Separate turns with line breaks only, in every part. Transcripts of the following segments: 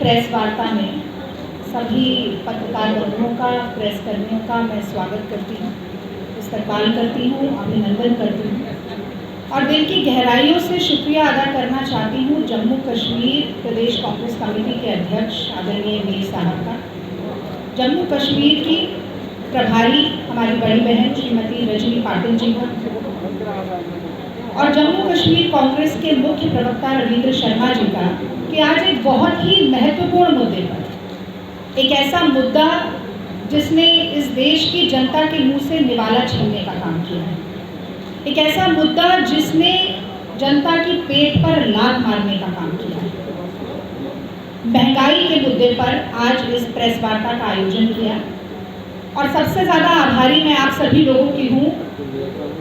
Press वार्ता में सभी पत्रकार बंधुओं का, प्रेस कर्मियों का मैं स्वागत करती हूँ, इस्तकबाल करती हूँ, अभिनंदन करती हूँ और दिल की गहराइयों से शुक्रिया अदा करना चाहती हूँ जम्मू कश्मीर प्रदेश कांग्रेस कमेटी के अध्यक्ष आदरणीय मीर साहब का, जम्मू कश्मीर की प्रभारी हमारी बड़ी बहन श्रीमती रजनी पाटिल जी का और जम्मू कश्मीर कांग्रेस के मुख्य प्रवक्ता रविंद्र शर्मा जी का कि आज एक बहुत ही महत्वपूर्ण मुद्दे पर, एक ऐसा मुद्दा जिसने इस देश की जनता के मुंह से निवाला छीनने का काम किया है, एक ऐसा मुद्दा जिसने जनता की पेट पर लात मारने का काम किया है। महंगाई के मुद्दे पर आज इस प्रेस वार्ता का आयोजन किया और सबसे ज़्यादा आभारी मैं आप सभी लोगों की हूँ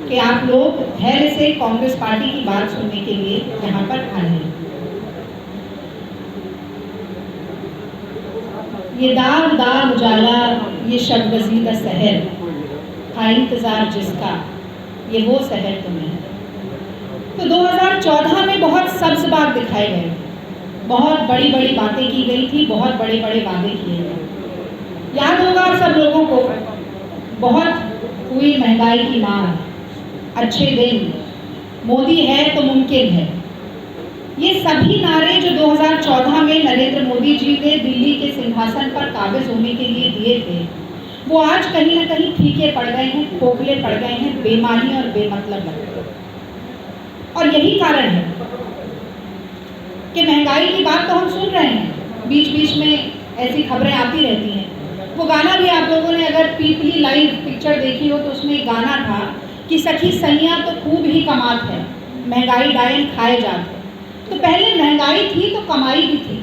कि आप लोग धैर्य से कांग्रेस पार्टी की बात सुनने के लिए यहाँ पर आए हैं। ये दाग दाग उजाला, ये शब गजीदा सहर, था इंतजार जिसका, ये वो सहर तुम्हें है। तो 2014 में बहुत सब्ज बाग दिखाए गए थे, बहुत बड़ी बड़ी बातें की गई थी, बहुत बड़े बड़े वादे किए गए। याद होगा आप सब लोगों को, बहुत हुई महंगाई की मार, अच्छे दिन, मोदी है तो मुमकिन है, ये सभी नारे जो 2014 में नरेंद्र मोदी जी ने दिल्ली के सिंहासन पर काबिज होने के लिए दिए थे, वो आज कहीं ना कहीं फीके पड़ गए हैं, खोखले पड़ गए हैं, बेमानी और बेमतलब लग गए। और यही कारण है कि महंगाई की बात तो हम सुन रहे हैं, बीच बीच में ऐसी खबरें आती रहती हैं। वो गाना भी आप लोगों ने अगर पीपली लाइव पिक्चर देखी हो तो उसमें एक गाना था कि सखी सैया तो खूब ही कमात है, महंगाई डायन खाए जाते। तो पहले महंगाई थी तो कमाई भी थी।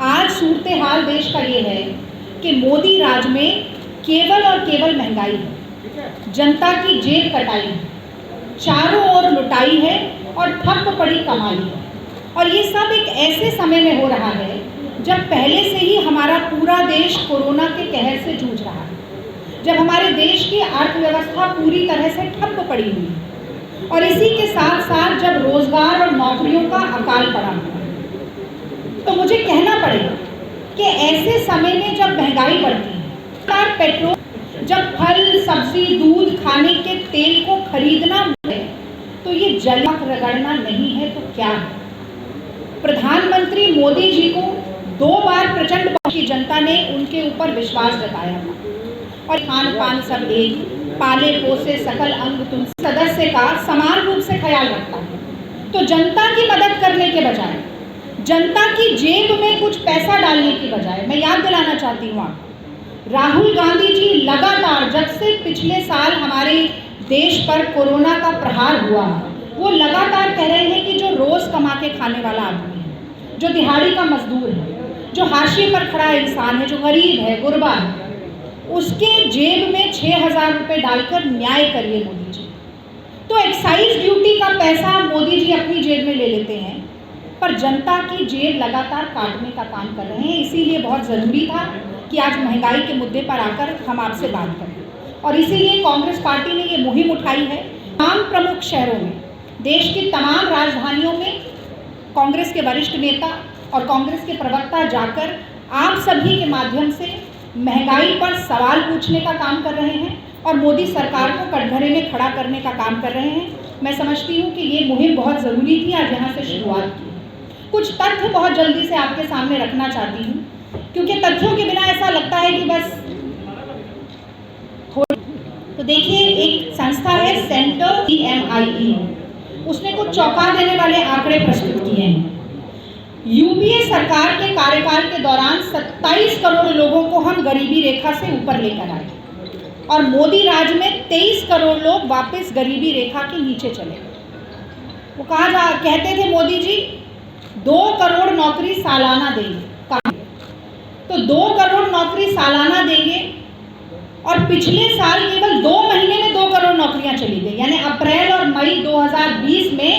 आज सूरत हाल देश का ये है कि मोदी राज में केवल और केवल महंगाई है, जनता की जेब कटाई है, चारों ओर लुटाई है और ठप पड़ी कमाई है। और ये सब एक ऐसे समय में हो रहा है जब पहले से ही हमारा पूरा देश कोरोना के कहर से जूझ रहा है, जब हमारे देश की अर्थव्यवस्था पूरी तरह से ठप पड़ी हुई है और इसी के साथ साथ जब रोजगार और नौकरियों का अकाल पड़ा हुआ है। तो मुझे कहना पड़ेगा कि ऐसे समय में जब महंगाई बढ़ती है, पेट्रोल, जब फल सब्जी दूध खाने के तेल को खरीदना है तो ये जलक रगड़ना नहीं है तो क्या है। प्रधानमंत्री मोदी जी को 2 बार प्रचंड की जनता ने उनके ऊपर विश्वास जताया था और खान पान सब एक, पाले पोसे सकल अंग तुम, सदस्य का समान रूप से ख्याल रखता है। तो जनता की मदद करने के बजाय, जनता की जेब में कुछ पैसा डालने की बजाय, मैं याद दिलाना चाहती हूँ आपको, राहुल गांधी जी लगातार जब से पिछले साल हमारे देश पर कोरोना का प्रहार हुआ, वो लगातार कह रहे हैं कि जो रोज कमा के खाने वाला आदमी है, जो दिहाड़ी का मजदूर है, जो हाशिए पर खड़ा इंसान है, जो गरीब है, गुरबा है, उसके जेब में 6,000 रुपये डालकर न्याय करिए मोदी जी। तो एक्साइज ड्यूटी का पैसा मोदी जी अपनी जेब में ले लेते हैं, पर जनता की जेब लगातार काटने का काम कर रहे हैं। इसीलिए बहुत ज़रूरी था कि आज महंगाई के मुद्दे पर आकर हम आपसे बात करें और इसीलिए कांग्रेस पार्टी ने ये मुहिम उठाई है। तमाम प्रमुख शहरों में, देश की तमाम राजधानियों में कांग्रेस के वरिष्ठ नेता और कांग्रेस के प्रवक्ता जाकर आप सभी के माध्यम से महंगाई पर सवाल पूछने का काम कर रहे हैं और मोदी सरकार को कटघरे में खड़ा करने का काम कर रहे हैं। मैं समझती हूँ कि ये मुहिम बहुत ज़रूरी थी, आज यहाँ से शुरुआत की। कुछ तथ्य बहुत जल्दी से आपके सामने रखना चाहती हूँ क्योंकि तथ्यों के बिना ऐसा लगता है कि बस तो देखिए, एक संस्था है सेंटर CMIE, उसने कुछ चौंका देने वाले आंकड़े प्रस्तुत किए हैं। यूपीए सरकार के कार्यकाल के दौरान 27 करोड़ लोगों को हम गरीबी रेखा से ऊपर लेकर आए और मोदी राज में 23 करोड़ लोग वापस गरीबी रेखा के नीचे चले गए। वो कहते थे मोदी जी 2 करोड़ नौकरी सालाना देंगे, तो 2 करोड़ नौकरी सालाना देंगे और पिछले साल केवल 2 महीने में 2 करोड़ नौकरियां चली गई, यानी अप्रैल और मई 2020 में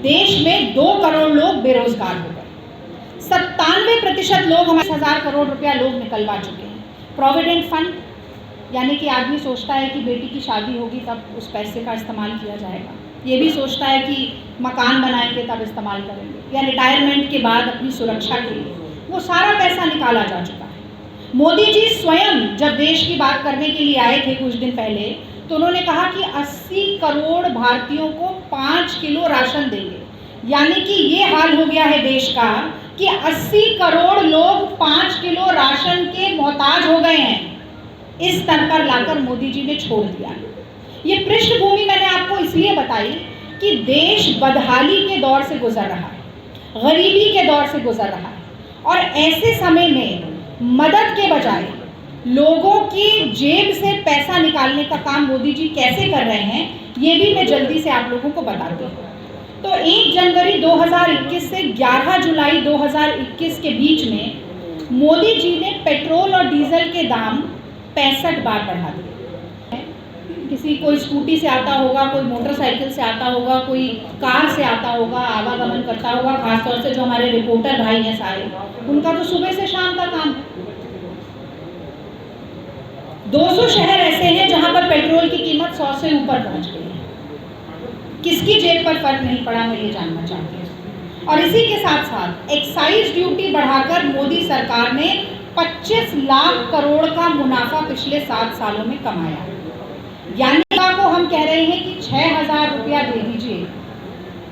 देश में 2 करोड़ लोग बेरोजगार हो गए। 97% लोग हमारे 1000 करोड़ रुपया लोग निकलवा चुके हैं। प्रोविडेंट फंड, यानी कि आदमी सोचता है कि बेटी की शादी होगी तब उस पैसे का इस्तेमाल किया जाएगा, ये भी सोचता है कि मकान बनाएंगे तब इस्तेमाल करेंगे, या रिटायरमेंट के बाद अपनी सुरक्षा के लिए, वो सारा पैसा निकाला जा चुका है। मोदी जी स्वयं जब देश की बात करने के लिए आए थे कुछ दिन पहले, तो उन्होंने कहा कि 80 करोड़ भारतीयों को 5 किलो राशन देंगे। यानी कि ये हाल हो गया है देश का कि 80 करोड़ लोग 5 किलो राशन के मोहताज हो गए हैं। इस स्तर पर लाकर मोदी जी ने छोड़ दिया। ये पृष्ठभूमि मैंने आपको इसलिए बताई कि देश बदहाली के दौर से गुजर रहा है, गरीबी के दौर से गुजर रहा है, और ऐसे समय में मदद के बजाय लोगों की जेब से पैसा निकालने का काम मोदी जी कैसे कर रहे हैं, ये भी मैं जल्दी से आप लोगों को बताती हूँ। तो 1 जनवरी 2021 से 11 जुलाई 2021 के बीच में मोदी जी ने पेट्रोल और डीजल के दाम 65 बार बढ़ा दिए। किसी कोई स्कूटी से आता होगा, कोई मोटरसाइकिल से आता होगा, कोई कार से आता होगा, आवागमन करता होगा, खासतौर से जो हमारे रिपोर्टर भाई हैं सारे, उनका तो सुबह से शाम का काम है। 200 शहर ऐसे हैं जहां पर पेट्रोल की कीमत 100 से ऊपर पहुंच गई है। किसकी जेब पर फर्क नहीं पड़ा, मैं ये जानना चाहती हूँ। और इसी के साथ साथ एक्साइज ड्यूटी बढ़ाकर मोदी सरकार ने 25 लाख करोड़ का मुनाफा पिछले 7 सालों में कमाया है। यानी को हम कह रहे हैं कि 6,000 रुपया दे दीजिए,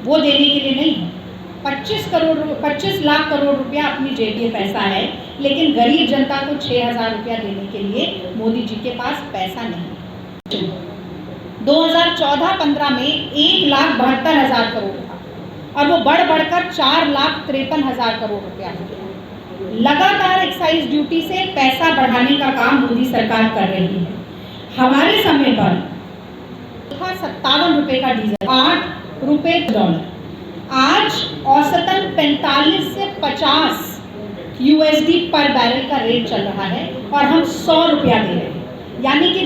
वो देने के लिए नहीं है। 25 लाख करोड़ रुपया अपनी जेब में पैसा है, लेकिन गरीब जनता को 6,000 रुपया देने के लिए मोदी जी के पास पैसा नहीं। 2014-15 में 1,72,000 करोड़ था, और वो बढ़कर 4,53,000 करोड़ रुपया हो गया। लगातार एक्साइज ड्यूटी से पैसा बढ़ाने का काम मोदी सरकार कर रही है। हमारे समय पर था 57 रुपए का डीजल, 8 रुपए डॉलर। आज औसतन 45 से 50 USD पर बैरल का रेट चल रहा है, और हम 100 रुपया दे रहे हैं। यानी कि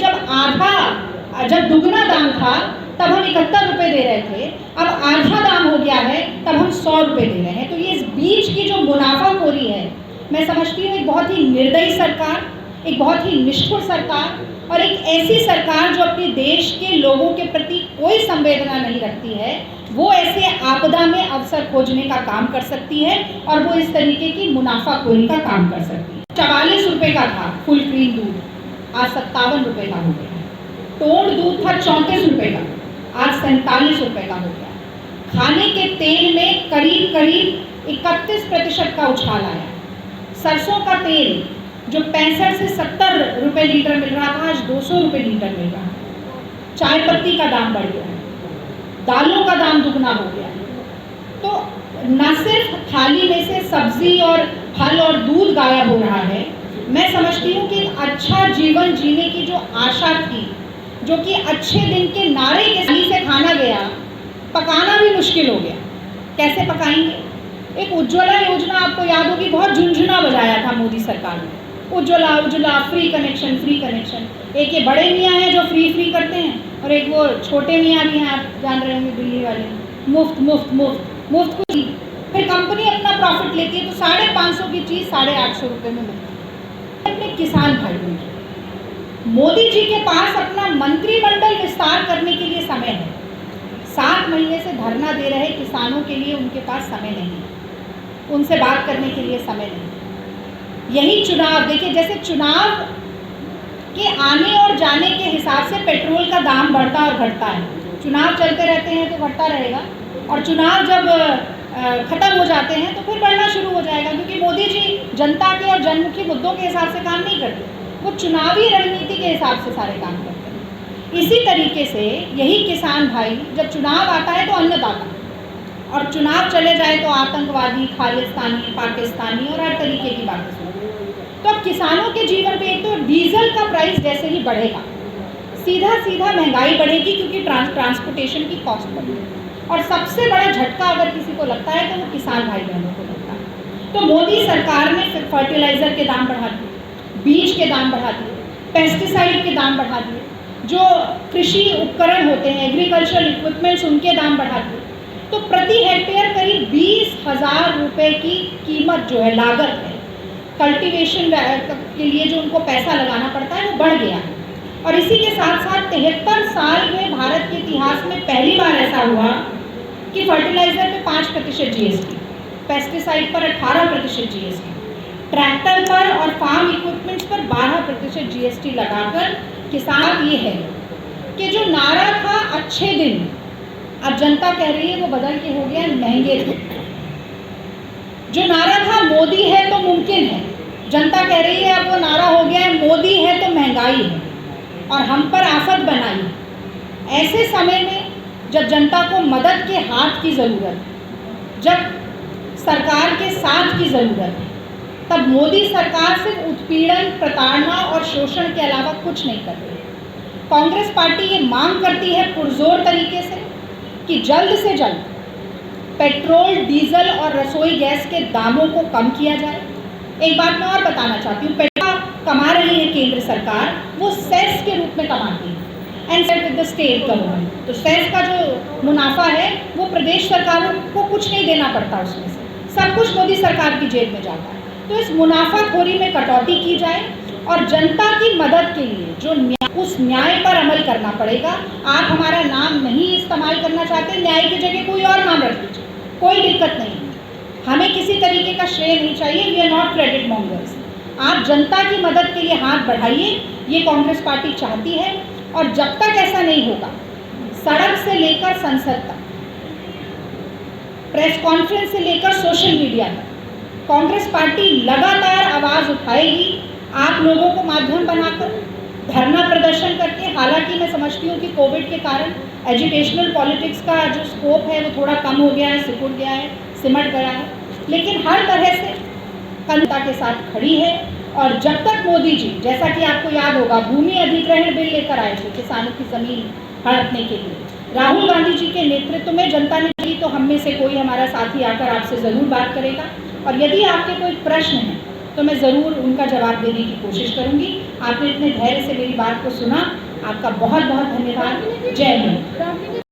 जब दुगना दाम था तब हम 71 रुपए दे रहे थे, अब आधा दाम हो गया है तब हम 100 रुपए दे रहे हैं। तो ये इस बीच की जो मुनाफाखोरी है, मैं समझती हूँ एक बहुत ही निर्दयी सरकार, एक बहुत ही निष्ठुर सरकार, और एक ऐसी सरकार जो अपने देश के लोगों के प्रति कोई संवेदना नहीं रखती है, वो ऐसे आपदा में अवसर खोजने का काम कर सकती है, और वो इस तरीके की मुनाफाखोरी का काम कर सकती है। 44 रुपए का था फुल क्रीम दूध, आज 57 रुपए का हो गया। टोंड दूध था 34 रुपए का, आज 47 रुपए का हो गया। खाने के तेल में करीब 31% का उछाल आया। सरसों का तेल जो 65 से 70 रुपए लीटर मिल रहा था, आज 200 रुपए लीटर मिल रहा है। चाय पत्ती का दाम बढ़ गया है, दालों का दाम दुगना हो गया है। तो न सिर्फ थाली में से सब्जी और फल और दूध गायब हो रहा है, मैं समझती हूँ कि अच्छा जीवन जीने की जो आशा थी, जो कि अच्छे दिन के नारे के से खाना गया, पकाना भी मुश्किल हो गया। कैसे पकाएंगे? एक उज्ज्वला योजना आपको याद होगी, बहुत झुंझुना बजाया था मोदी सरकार ने। Ujjwala free connection. एक ये बड़े मियाँ हैं जो फ्री करते हैं, और एक वो छोटे मियाँ भी हैं, आप जान रहे होंगे, दिल्ली वाले, मुफ्त कुछ। फिर कंपनी अपना प्रॉफिट लेती है, तो 550 की चीज़ 850 रुपये में मिलती है। अपने किसान भाइयों की मोदी जी के पास अपना मंत्रिमंडल विस्तार करने के लिए समय है। 7 महीने से धरना दे रहे किसानों के लिए उनके पास समय नहीं है, उनसे बात करने के लिए समय नहीं। यही चुनाव देखिए, जैसे चुनाव के आने और जाने के हिसाब से पेट्रोल का दाम बढ़ता और घटता है। चुनाव चलते रहते हैं तो बढ़ता रहेगा, और चुनाव जब खत्म हो जाते हैं तो फिर बढ़ना शुरू हो जाएगा, क्योंकि मोदी जी जनता के और जनमुखी मुद्दों के हिसाब से काम नहीं करते, वो चुनावी रणनीति के हिसाब से सारे काम करते हैं। इसी तरीके से यही किसान भाई, जब चुनाव आता है तो अन्नदाता, और चुनाव चले जाए तो आतंकवादी, खालिस्तानी, पाकिस्तानी और हर तरीके की बातें सुनते। तो अब किसानों के जीवन पे एक तो डीजल का प्राइस जैसे ही बढ़ेगा, सीधा महंगाई बढ़ेगी, क्योंकि ट्रांसपोर्टेशन की कॉस्ट बढ़ेगी। और सबसे बड़ा झटका अगर किसी को लगता है तो वो किसान भाई बहनों को लगता है। तो मोदी सरकार ने फर्टिलाइज़र के दाम बढ़ा दिए, बीज के दाम बढ़ा दिए, पेस्टिसाइड के दाम बढ़ा दिए, जो कृषि उपकरण होते हैं, एग्रीकल्चरल इक्विपमेंट्स, उनके दाम बढ़ा दिए। तो प्रति हेक्टेयर करीब 20,000 रुपये की कीमत जो है, लागत है, कल्टीवेशन के लिए जो उनको पैसा लगाना पड़ता है, वो बढ़ गया है। और इसी के साथ साथ 73 साल में भारत के इतिहास में पहली बार ऐसा हुआ कि फर्टिलाइज़र पे 5% GST, पेस्टिसाइड पर 18% GST, ट्रैक्टर पर और फार्म इक्विपमेंट्स पर 12% GST लगाकर किसान ये है कि जो नारा था अच्छे दिन, अब जनता कह रही है वो बदल के हो गया महंगे दिन। जो नारा था मोदी है तो मुमकिन है, जनता कह रही है अब वो नारा हो गया है मोदी है तो महंगाई है और हम पर आफत बनाई है। ऐसे समय में जब जनता को मदद के हाथ की ज़रूरत है, जब सरकार के साथ की ज़रूरत है, तब मोदी सरकार सिर्फ उत्पीड़न, प्रताड़ना और शोषण के अलावा कुछ नहीं कर रही। कांग्रेस पार्टी ये मांग करती है पुरजोर तरीके से कि जल्द से जल्द पेट्रोल, डीजल और रसोई गैस के दामों को कम किया जाए। एक बात मैं और बताना चाहती हूँ, पैसा कमा रही है केंद्र सरकार, वो सेस के रूप में कमाती है and set with the state government. तो सेस का जो मुनाफा है वो प्रदेश सरकारों को कुछ नहीं देना पड़ता, उसमें से सब कुछ मोदी सरकार की जेब में जाता है। तो इस मुनाफाखोरी में कटौती की जाए और जनता की मदद के लिए जो उस न्याय पर अमल करना पड़ेगा। आप हमारा नाम नहीं इस्तेमाल करना चाहते, न्याय की जगह कोई और नाम रख दीजिए, कोई दिक्कत नहीं है, हमें किसी तरीके का श्रेय नहीं चाहिए। We are not credit mongers. आप जनता की मदद के लिए हाथ बढ़ाइए, ये कांग्रेस पार्टी चाहती है। और जब तक ऐसा नहीं होगा, सड़क से लेकर संसद तक, प्रेस कॉन्फ्रेंस से लेकर सोशल मीडिया तक, कांग्रेस पार्टी लगातार आवाज़ उठाएगी, आप लोगों को माध्यम बनाकर, धरना प्रदर्शन करके। हालांकि मैं समझती हूँ कि कोविड के कारण एजुकेशनल पॉलिटिक्स का जो स्कोप है वो थोड़ा कम हो गया है, सिकुड़ गया है, सिमट गया है, लेकिन हर तरह से जनता के साथ खड़ी है। और जब तक मोदी जी, जैसा कि आपको याद होगा, भूमि अधिग्रहण बिल लेकर आए थे किसानों की ज़मीन हड़पने के लिए, राहुल गांधी जी के नेतृत्व में जनता ने की, तो हम में से कोई हमारा साथी आकर आपसे ज़रूर बात करेगा। और यदि आपके कोई प्रश्न हैं तो मैं ज़रूर उनका जवाब देने की कोशिश करूँगी। आपने इतने धैर्य से मेरी बात को सुना, आपका बहुत बहुत धन्यवाद। जय हिंद।